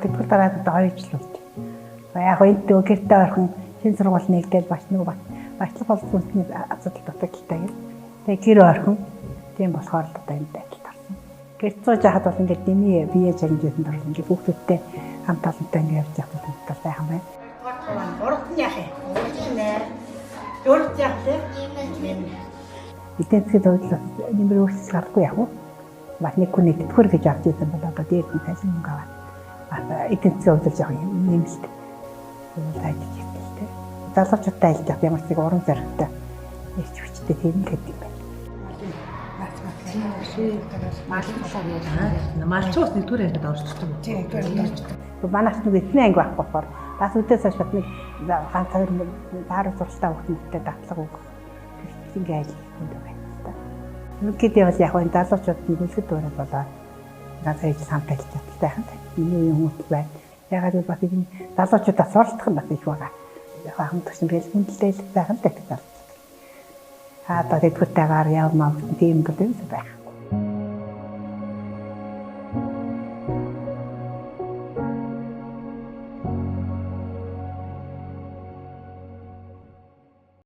Тэгвэл дараа 2 жил болт. Яг энэ гэртээ орхон шинэ сургууль нэгдээд багшлах боловсролын асуудал дутагдaltaй гэл. Тэгээ гэр орхон тийм болохоор л одоо энд адилт орсон. Гэрт сууж яхад бол ингээд нэмий бие чангалжсэн дор ингээд хүүхдүүдтэй хамт олонтой ингээд явж явах бол сайхан байна. Урд нь яах юм? Урд яах вэ? Эдгээр зүйл нэмэр өөрчлөлт гарахгүй яах вэ? Бас нэг хүн тэтгэр гэж авч ирсэн бол одоо дээр нь тайсан юм гаваа. Эдгээр зүйл удирж явах юм нэмэлт. Тэгвэл ажиж ирдэлтэй. Залуучуудтай ажиллаж явах ямар ч нэг уран зоригтой ирч хүчтэй тийм л гэдэг юм байна. Малчуус нэгдүгээр ангид орчсон юм. Тийм нэгдүгээр. Манайх нэг эзний анги байхгүй болохоор бас үдээс хойш нэг ганц хоёр таарах зурстай хүмүүстэй дадлага үг. Ингээ ажиллах юм байна. Нүгэд явал яг энэ залуучууд нь бүлгэд дуурайд болоод ганц хоёр жил хамт ажиллаж байгаа юм. Миний үеийн хүмүүс байна. Ягаад гэвэл бас энэ залуучуудаа суралцах нь бас их байгаа. Хамт төсөн бэл хүндлээ байх нь гэдэг залуучууд. Одоо тэдгүүртэйгээр явмаа тийм юм байх.